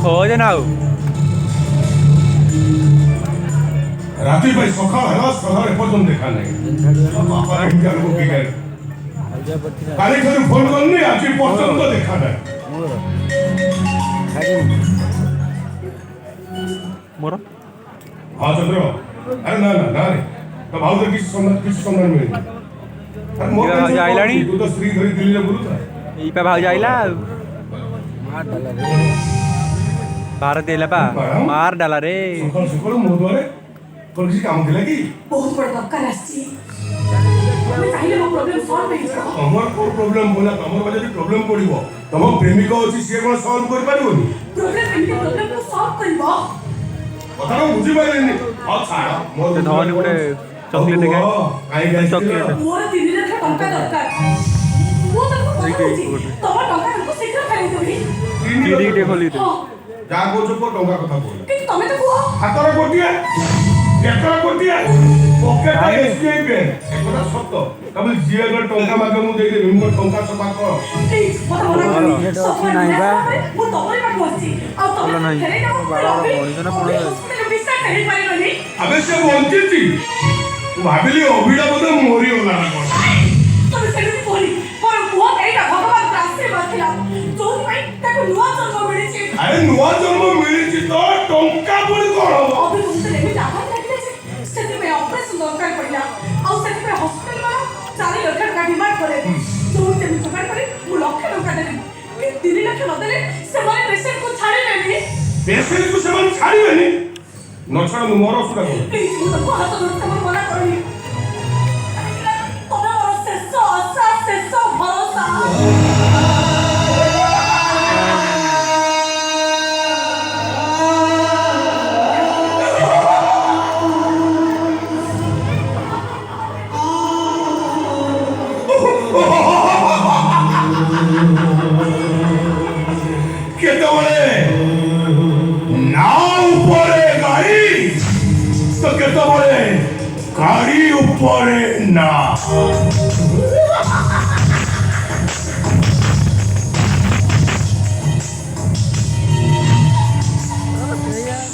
खोज ना रात्रि भाई सखा है सदारे पर्यटन देखा नहीं काली ठार फोन करनी आज पर्यटन देखा नहीं मोर हाँ चंद्र अरे ना ना ना रे तो भाव किसी सम्मान मिले अरे मोर आइलानी तू तो श्री धरी दिल्ली में बोलता ई पे भाव आइला भारत देला पा मार डाला रे सकाल सकाल मोर द्वारे तोर किसी काम दिला की बहुत बड़ा धक्का रास्ती हमें चाहिए वो प्रॉब्लम सॉल्व नहीं करो हमर को प्रॉब्लम बोला हमर वजह से प्रॉब्लम पड़िबो तम प्रेमिका अछि से कोन सॉल्व कर पारिबोनी प्रॉब्लम को सॉल्व करबो कथा को बुझी पाइलेनी आ छाड़ मोर धन गुटे चॉकलेट के काई गाय चॉकलेट मोर 3 लाख टंका दरकार वो तो तम टंका को शीघ्र खाइ देबी टीडी खोली दे जा को जो को टंका कथा बोल कि तमे तो को हातरा कोटिया केकरा कोटिया पॉकेट एसबीआई बैंक एकटा सत्य तब जिए अगर टंका मागे मु देई देबी मोर टंका सफा कर प्लीज मत बोला सफा नहीं बा वो तमरे पाट बसची आ तमे नहीं खेले ना बाबा बनिस ना पड़े विश्वास कहि पारिबनी अबे से वंचित भाबिली अभिडा बोले मोरी होला ना कोन तमे सेठी बोली पर वो एटा भगवान का आशीर्वाद थिला जो भाई ताको नुआ जन्म मिलिछि अरे नुआ जन्म मिलिछि तो टंका पुणी कोन हो अभी मुझे लेके जाना चाहिए सेठी में ऑपरेशन दरकार पड़ला और सेठी में हॉस्पिटल वाला 4 लाख टका डिमांड करे जो से मी जुगाड़ करे मु लाख टका देली 3 लाख न देले से माने पेशेंट को छाड़ी लेनी पेशेंट को से छाड़ीबेनी न छाड़ मु मोर सुदा को प्लीज मु तो हाथ धरते मत मना करनी तोरा और से सो भरोसा केतबळे नाव परे गाई तो केतबळे গাড়ি উপরে না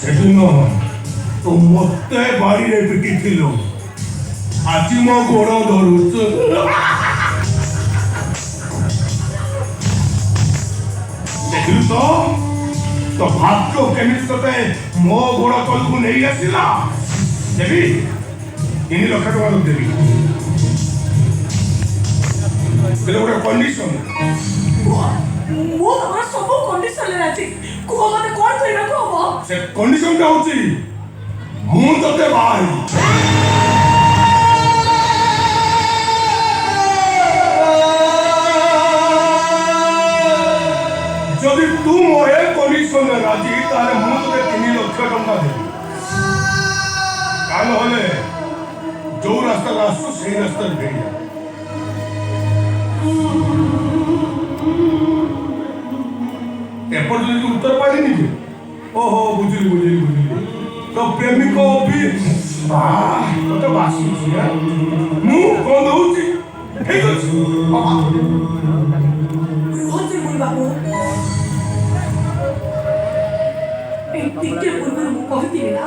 সেদিন তো মতে বাড়িরে পিটিছিল আজি ମୋ ଗୋଡ଼ ଧରୁଛୁ ଦେଖିଲୁ ତ ଭାଗ୍ୟ କେମିତି ତତେ ମୋ ଗୋଡ଼ ତଳକୁ ନେଇ ଆସିଲା ଦେବି 3 ଲକ୍ଷ ଟଙ୍କା ଦେବି କିନ୍ତୁ ଗୋଟେ କଣ୍ଡିସନ ମୁଁ ତମର ସବୁ କଣ୍ଡିସନରେ ଅଛି କୁହ ମତେ କଣ କରିବାକୁ ହବ ସେ କଣ୍ଡିସନଟା ହଉଛି ମୁଁ ତତେ ବାହାରି যদি তু মোরে কন্ডিশনে রাজি তাহলে ମୁଁ ତତେ 3 ଲକ୍ଷ ଟଙ୍କା ଦେବି ତା ନହେଲେ ଯୋଉ ରାସ୍ତାରେ ଆସୁ ସେଇ ରାସ୍ତାରେ ଫେରିଆ ଏପଟ ଯଦି ଉତ୍ତର ପାଇଲିନି ଯେ ଓହୋ ବୁଝିଲି ତ ପ୍ରେମିକ ବି ତତେ ବାସୁଛି ମୁଁ କଣ ଦଉଛି ଠିକ ଅଛି ରୁହନ୍ତୁ ମୁନି ବାବୁ ଟିକେ ପୂର୍ବରୁ ମୁଁ କହିଥିଲି ନା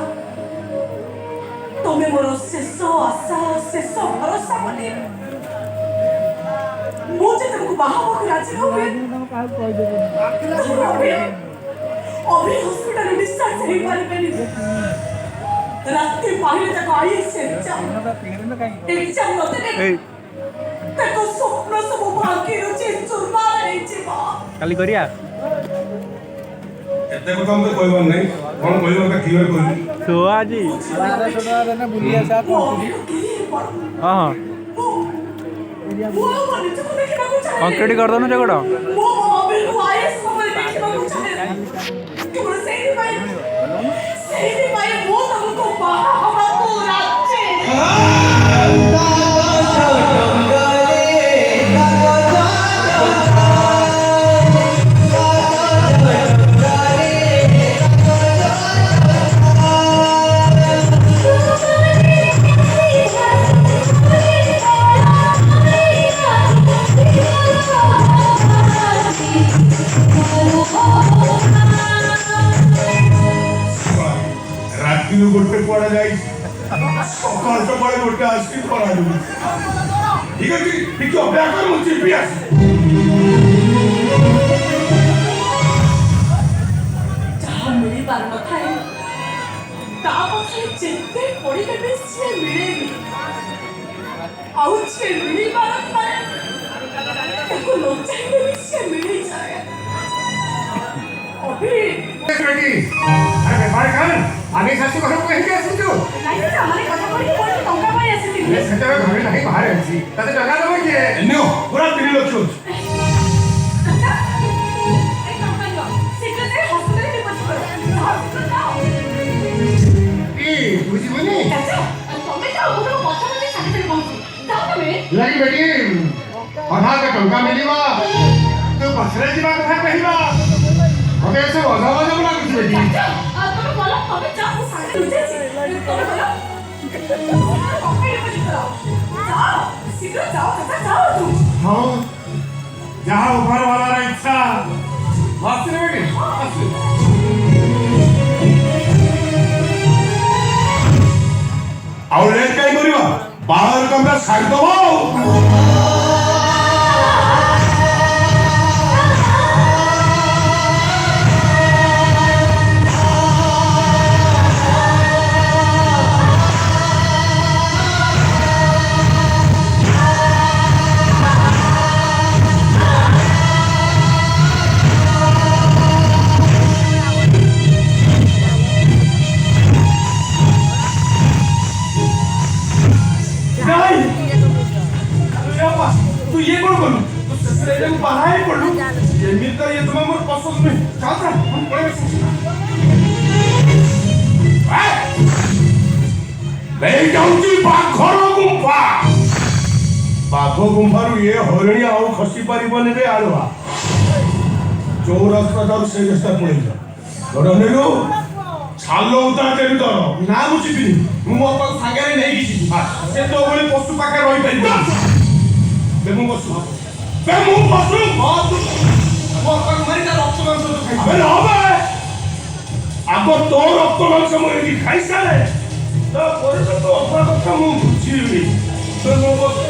ତମେ ମୋର ଶେଷ ଆଶା ଶେଷ ଭରସା ବୋଲି ମୁଁ ଯେ ତମକୁ ବାହା ହବାକୁ ରାଜି ନ ହୁଏ ଅଭି ହସ୍ପିଟାଲ ଡିସଚାର୍ଜ ହେଇପାରିବେନି ରାତି ପାହିଲେ ତାକୁ ଆଇଏସ୍ ଏକ୍ଜାମ ନଦେଲେ ତାଙ୍କ ସ୍ୱପ୍ନ ସବୁ ଭାଙ୍ଗିରୁ ଚୁରମାର ହେଇଯିବ କାଲି କରିବା ଏତେ କଥା ମତେ କହିବାର ନାହିଁ କଣ କହିବା କଥା କ୍ଲିୟର କହିଲି ଶୋ ଆଜି ବୁଲି ଆସିବା ହଁ ହଁ କଂକ୍ରିଟ କରିଦେଉନୁ ସେ ଗୋଡ଼ ରାତିରୁ ଗୋଟେ କୁଆଡ଼େ ଯାଇଛି ସକାଳ ସକାଳେ ଗୋଟେ ଆସିକି ଖରା ଦେଉଛି ଠିକ ଅଛି ଟିକେ ଅପେକ୍ଷା କର ମୁଁ ଯିବି ଆସି ଯାହା ମିଳିବାର ନଥାଏ ତା ପଛରେ ଯେତେ ପଡ଼ିଲେ ବି ସିଏ ମିଳେନି ଆଉ ଯିଏ ମିଳିବାର ଥାଏ ତାକୁ ନ ଚାହିଁଲେ ବି ସିଏ ମିଳିଯାଏ अरे बेकार कर आगे सासू घर को कहीं आसी तू ନାଇଁ ସେ ଆମରି କଥା କହିକି କୋଉଠି ଟଙ୍କା ପାଇଁ ଆସିଥିଲି ସେଟା ଘରେ ନାହିଁ ବାହାରେ ଅଛି ତତେ ଜଗା ଦବ କିଏ ଏନ୍ୟ ପୁରା 3 ଲକ୍ଷ ଅଛି बुझिबनी लगी बेटी अधा के टंका मिलिबा तो पछरे जीवा कथा कहिबा ओके से अधा अधा बना कुछ बेटी हाँ जहाँ ऊपर वाला रा इच्छा आसरे बेटी आसरे ଆଉ ଲେଟ୍ କାଇଁ କରିବା ବାହାର କାମଟା ସାରିଦବ तू ये कौन करू तू ससुराले को बाहर पडू ये मित्र ये तुम्हा मोर पसंद नहीं चल हम पळे बे जाउची बाघर गुंफा बाघ गुंफारू ये हरिणी आउ खसी परिबने रे आलवा जो रास्ता दारू से रास्ता पळे जा डरनेलो ଛାଲ ଉଦା ଦେବି ତୋର। ନା ମୁଁ ଯିବିନି, ମୁଁ ମୋ ଅପାକୁ ସାଙ୍ଗରେ ନେଇକି ଯିବି। ସେ ତୋ ଭଳି ପଶୁ ପାଖରେ ରହିପାରିବ। ମୁଁ ପଶୁ ମୁଁ ପଶୁ ମୋ ଅପାକୁ ମାରି ତା ରକ୍ତ ମାଂସ ତୁ ଖାଇବୁ। ଆବେ ରହବେ ଆଗ ତୋ ରକ୍ତ ମାଂସ ମୁଁ ଏଠି ଖାଇସାରେ ତାପରେ ତ ତୋ ଅପା କଥା ମୁଁ ବୁଝିବି। ମୁଁ ପଶୁ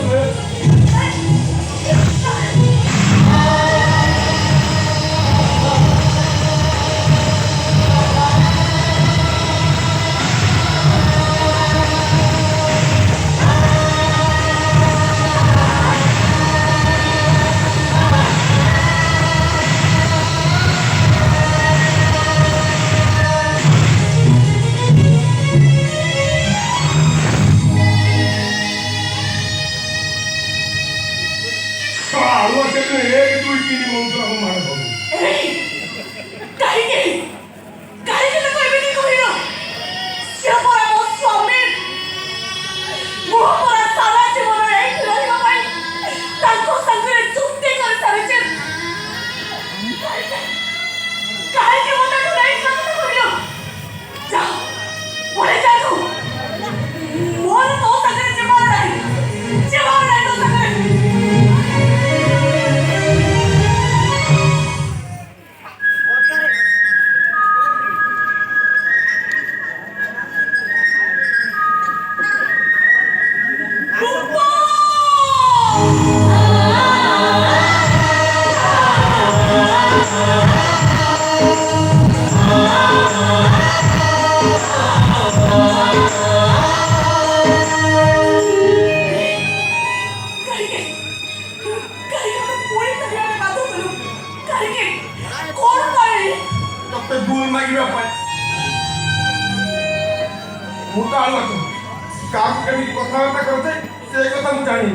कथबार्ता करते से कथा मुझे जानी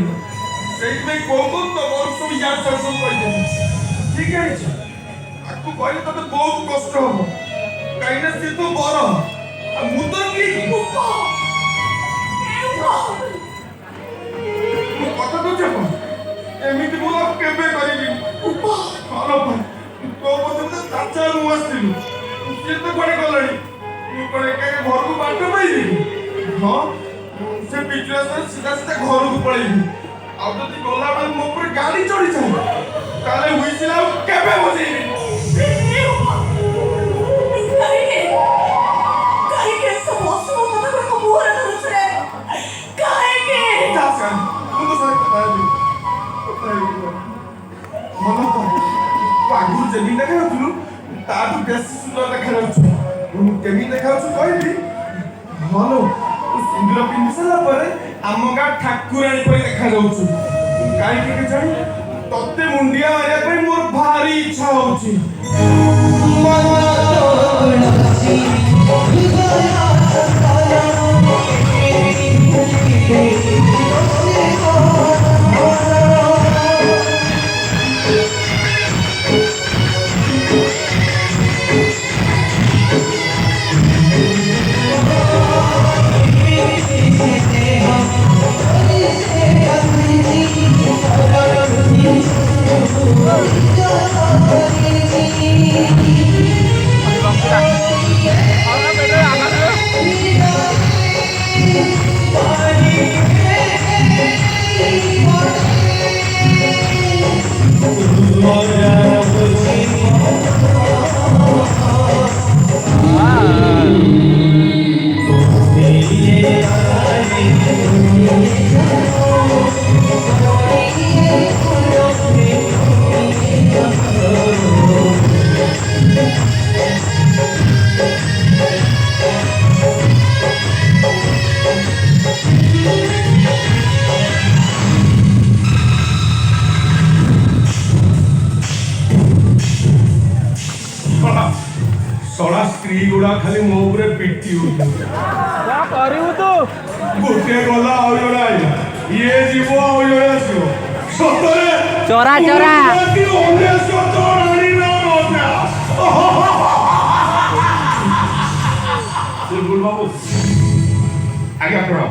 से कौन कौन तो बहुत सब यार सब कही ठीक है आपको कहले तो बहुत कष्ट हम कहीं से तो बर मु तो की कथा तो जब एमिति मु अब केबे करिबी हालो तो पछन चाचा मु आस्तिलु से तो कोडे गलणी मु कोडे के घर को बाट पाइली हां से पिछले से सीधा सीधा घर को पळेबी अब तो गला बेल मो पर गाड़ी चढ़ी जाए ताले हुईसिला केबे बजेबी काहे सब मौसम मत को बोल रहा है काहे के चाचा मु तो सर मन तो आगु जमीन देखा होतलु ताटू बेसी सुंदर देखा जाउछु मु केमी देखा होछु कहली हलो सिंदूर पिंधि सला परे आम गा ठाकुराणी पई देखा जाउछु काई के जानी तत्ते मुंडिया मारिया पई मोर भारी इच्छा होछि सड़ा स्त्री गुड़ा खाली मो ऊपर पिटी होती क्या करिउ तू गोटे गला आउ जणा आइला ये जीवो आउ जणा आसीबो सतरे चोरा चोरा कि ओने सतो रानी ना होता बुलबुल बाबू आगे आपरा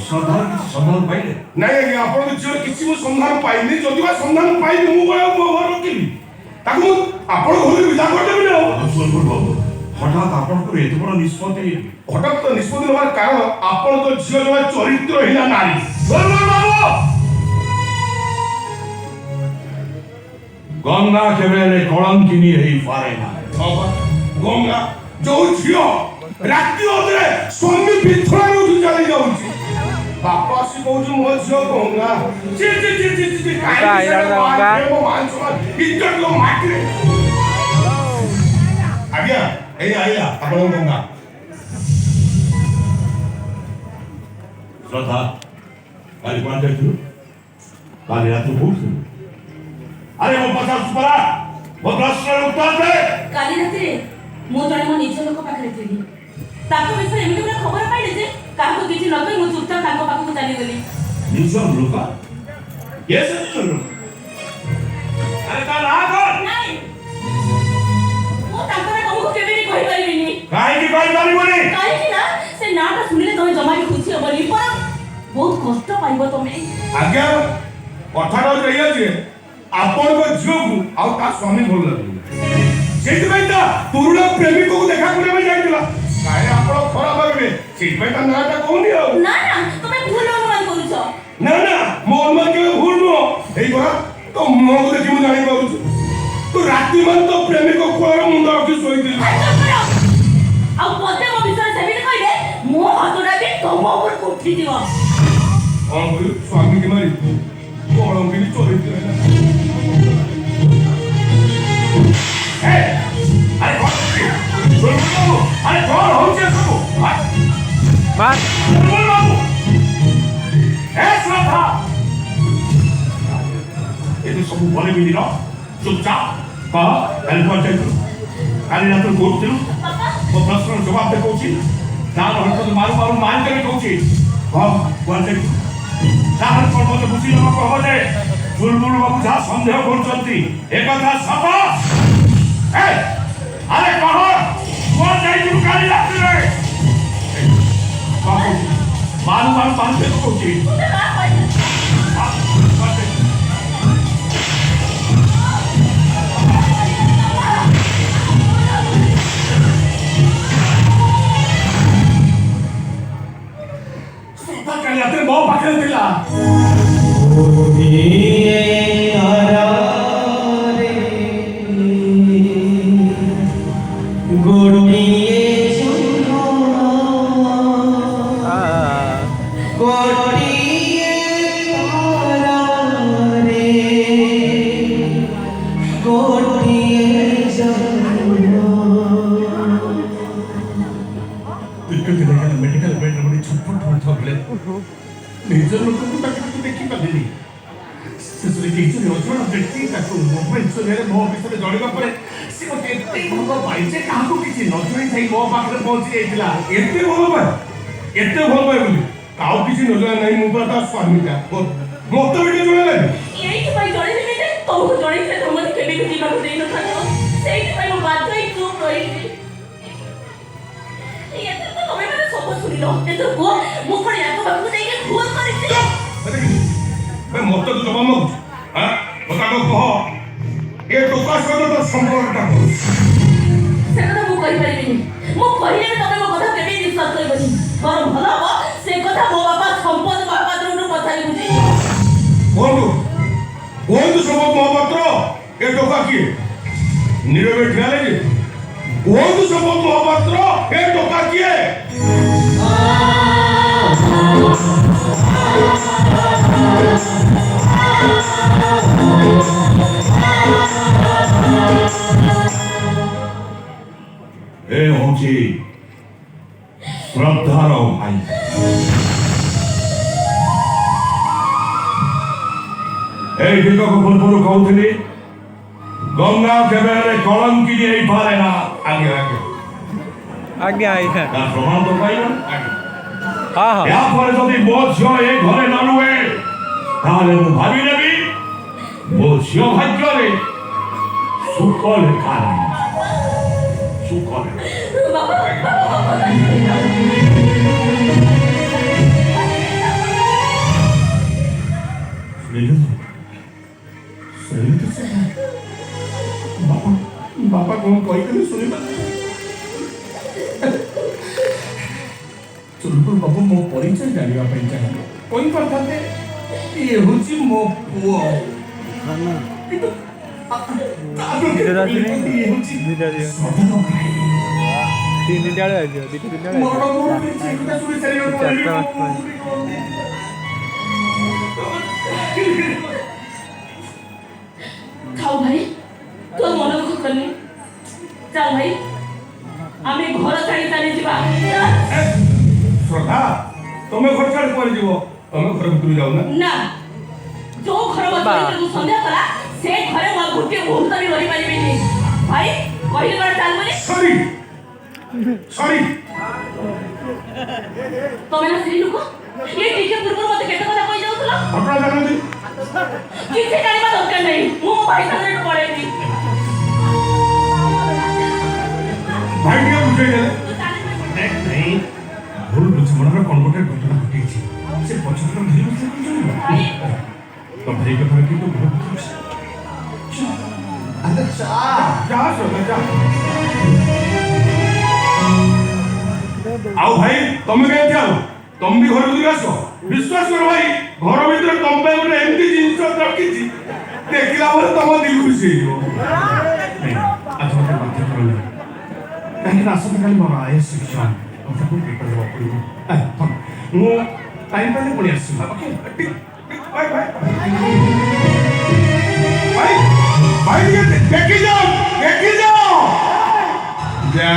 संधान पाइले नहीं आगे आपण जो किसी मु संधान पाइनी जदि बा संधान पाइनी मु गयो मो घर रखिली ताकू आपण घर विदा कर देबी ना सुलपुर बाबू হঠাৎ ଆପଣଙ୍କର ଏତେ ବଡ଼ ନିଷ୍ପତ୍ତି? হঠাৎ তো নিষ্পত্তি নেওয়ার কারণ আপনার তো ঝিও জমা চরিত্রহীনা নারী। গঙ্গা কেবে কলঙ্কিনী ହେଇପାରେ না। গঙ্গা ଯୋଉ ଝିଅ ରାତି ଅଧରେ ସ୍ୱାମୀ ବିଛଣାରେ ଉଠି ଚାଲି ଯାଉଛି, ବାପା ଆସି କହୁଛି ମୋ ଝିଅ ଗଙ୍ଗା। ଛି ଛି ଛି ଛି ଛି କାହିଁକି ସେ ଗଙ୍ଗା। ମୋ ମାନ ସମ୍ମାନ ଇଜ୍ଜତ ମାଟିରେ। ଆଜ୍ଞା ଏଇ ଆଇଲା ଆପଣଙ୍କ ଗଙ୍ଗା। ଶ୍ରଦ୍ଧା, କାଲି କୁଆଡ଼େ ଯାଇଥିଲୁ? କାଲି ରାତି କୋଉଠି? ଆରେ ମୋ ପଚାରୁଛୁ ପରା, ମୋ ପ୍ରଶ୍ନର ଉତ୍ତର ଦେ। କାଲି ରାତିରେ ମୁଁ ଜଣେ ମୋ ନିଜ ଲୋକ ପାଖରେ ଥିଲି। ତାଙ୍କ ବିଷୟରେ ଏମିତି ଗୋଟେ ଖବର ପାଇଲି ଯେ କାହାକୁ କିଛି ନ କହି ମୁଁ ଚୁପଚାପ ତାଙ୍କ ପାଖକୁ ଚାଲିଗଲି। ନିଜ ଲୋକ? କିଏ ସେ ନିଜ ଲୋକ? ଆରେ ତା ନାଁ କଣ? ନାଇଁ, ମୁଁ ତାଙ୍କର ତମକୁ କେବେ ବି କହିପାରିବିନି। କାହିଁକି କହିପାରିବୁନି? କାହିଁକି ନା ସେ ନାଁଟା ଶୁଣିଲେ ତମେ ଜମା ବି ଖୁସି ହବନି, ବରଂ ବହୁତ କଷ୍ଟ ପାଇବ ତମେ। ଆଜ୍ଞା କଥାଟା ଏଇଆ ଯେ ଆପଣଙ୍କ ଝିଅକୁ ଆଉ ତା ସ୍ୱାମୀ ଭଲ ଲାଗୁନି, ସେଇଥିପାଇଁ ତା ପୁରୁଣା ପ୍ରେମିକକୁ ଦେଖା କରିବା ପାଇଁ ଯାଇଥିଲା। କାଳେ ଆପଣ ଖରାପ ଭାବିବେ, ସେଇଥିପାଇଁ ତା ନାଁଟା କହୁନି ଆଉ। ନା ନା, ତମେ ଭୁଲ ଅନୁମାନ କରୁଛ। ନା ନା, ମୋ ଅନୁମାନ କେବେ ଭୁଲ ନୁହଁ। ଏଇ ପରା ତୋ ମୁହଁକୁ ଦେଖି ମୁଁ ଜାଣିପାରୁଛି, ତୁ ରାତି ମାନେ ତୋ ପ୍ରେମିକ କୋଳରେ ମୁଣ୍ଡ ରଖି ଶୋଇଥିଲୁ। ଆଉ ପଦେ ମୋ ବିଷୟରେ ସେମିତି କହିଲେ ମୋ ହାତଟା ବି ତମ ଉପରକୁ ଉଠିଯିବ। କଣ କହିଲୁ? ସ୍ୱାମୀକି ମାରି କଳଙ୍କିନୀ ଚରିତ୍ର ହେଲା। ଆରେ କଣ ହଉଛି? ଆରେ କଣ ହଉଛି ସବୁ? ମାର ଶ୍ରଦ୍ଧା, ଏତେ ସବୁ ପରେ ବି ଦିନ ଚୁପଚାପ କହ, କାଲି କୁଆଡ଼େ ଯାଇଥିଲୁ? କାଲି ରାତିରେ କୋଉଠିଥିଲୁ? ମୋ ପ୍ରଶ୍ନର ଜବାବ ଦେ କହୁଛି। ତାର ହଠାତ୍ ମାରୁ ମାରୁ ମାରିଦେବି କହୁଛି। କହ କୁଆଡ଼େ ଯାଇଥିଲୁ? ତାହେଲେ କଣ ମତେ ବୁଝି ନେବାକୁ ହବ ଯେ ବୁଲବୁଲ ବାବୁ ଯାହା ସନ୍ଦେହ କରୁଛନ୍ତି ଏକଥା ସତ? ଆରେ କହ କୁଆଡ଼େ ଯାଇଥିଲୁ କାଲି ରାତିରେ? ମାରୁ ମାରୁ ମାରିଦେବି କହୁଛି। କାଲି ରାତିରେ ମୋ ପାଖରେ ଥିଲା। मेडिकल बेड में छटपट होता निज लोक देखिपारे शेष किसी अजଣା व्यक्ति मोबाइल चुरे मो विषय जणवा पर सी मत भल पाई जे क्या किसी न जन मो पाखे पहुंची जाता एते भल पाए एते भल पाए बोली काउ किसी न जाना नहीं मुबा ता स्वामीटा मत भी जणा नहीं एई भाई जणे भी जे तोहु जणे से हम केबे भी जीवा को देई न थाको सेई भाई मो बात ही चुप रही ये तो तमे मैंने सब सुनी लो ए तो को मु पण याको बाबू देई के फोन करी मैं मत तो जमा मत हां बता को कह ए टोका सहित तो संपर्कटा कर सेकथा मु कहि परिबिनी मु कहिले तमे मो कथा केबे विश्वास करबनी पर भलो हो से कथा मो बाबा संपद बाबा द्रनु पथारी बुझी कोन संभव महापात्र ए टोका किए नीरवे ठिया ले कोन संभव महापात्र ए टोका किए ए होची श्रद्धार भाई ए टिकक पूर्व कहूली गंगा केवे कलंकिनी हो पारे ना आगे आगे आज्ञा आज्ञा प्रमाण तो पाइल हाँ हाँ या पर जदि मो झियो ए घरे न रुए ताले मु भाबी नेबी मो झियो भाग्य रे सुख लेखा सुख बापा बापा कौन कही सुनी ପରିଚୟ ଜାଣିବା ପାଇଁ ଚାହିଁଲେ କହିପାରିଥାନ୍ତେ ଇଏ ହେଉଛି ମୋ ପୁଅ କିନ୍ତୁ ଦିଟା ରାତିରେ ଇଏ ହେଉଛି ଦିଟା ଦିଅ ସଦନ ଭାଇ ତିନିଟା ବେଳେ ଆସିବ ଦିଟା ତିନିଟା ବେଳେ ମରଣ ଆସିବ ମୋର ଚିନ୍ତା ଶୁଣି ସାରିବାକୁ ଚାରିଟା ବାଜେ। ଖାଉ ଭାଇ ତୋ ମନ ଦୁଃଖ କରନି ଚାଲ ଭାଇ ଆମେ ଘର ଛାଡ଼ି ଚାଲି ଯିବା ଶ୍ରଦ୍ଧା ତମେ ଘର ଛାଡ଼ି କୁଆଡ଼େ ଯିବ ତମେ ଘର ଭିତରୁ ଯାଉନା ନା ଯୋଉ ଘର ମତେ ମୁଁ ସନ୍ଦେହ କଲା ସେ ଘରେ ମୋ ଗୋଟିଏ ମୁହୂର୍ତ୍ତ ବି ରହିପାରିବିନି ଭାଇ କହିଲି କଣ ଚାଲ ବୋଲି ସରି ସରି ତମେ ନା ସ୍ତ୍ରୀ ଲୋକ ଏ ଟିକେ ପୂର୍ବରୁ ମତେ କେତେ କଥା କହି ଯାଉଥିଲ ଘଟଣା ଜାଣନ୍ତି କିଛି ଜାଣିବା ଦରକାର ନାହିଁ ମୁଁ ମୋ ଭାଇ ସାଙ୍ଗରେ ପଳେଇବି ଭାଇ ଟିକେ ବୁଝେଇ ଦେଲେ ତୁ ଚାଲିଯିବୁ नहीं भूल बुझमणार कोण गोटे घटना घटिଛି ସେ ପଛରେ ଧୀରେ ଧୀରେ ଚଳିବ ଭାଇ ତ ଭାଇ କଥା କିନ୍ତୁ ବହୁତ ଖୁସି ଆରେ ଚା ଯା ସୋନା ଯା ଆଉ ଭାଇ ତମେ କେମିତି ଆବ ତମେ ବି ଘର ଭିତରକୁ ଆସ ବିଶ୍ୱାସ କର ଭାଇ ଘର ଭିତରେ ତମ ପାଇଁ ଗୋଟେ ଏମିତି ଜିନିଷ ରଖିଛି ଦେଖିଲା ପରେ ତମ ଦିଲ ଖୁସି ହେଇଯିବ ଆଜି ମତେ ବାଧ୍ୟ କରଲେ କାହିଁକି ନା ଆସନ୍ତାକାଲି ମୋର ଆଇଏସ୍ ଶିକ୍ଷଣ ମୋତେ ପୁଣି ପେପର ଦେବାକୁ ପଡ଼ିବ ମୁଁ ଟାଇମ୍ ପାଇଲେ ପୁଣି ଆସିବି ଓକେ ବାଇ ବାଇ ଭାଇ ଭାଇ ଟିକେ ଦେଖି ଯାଅ ଯା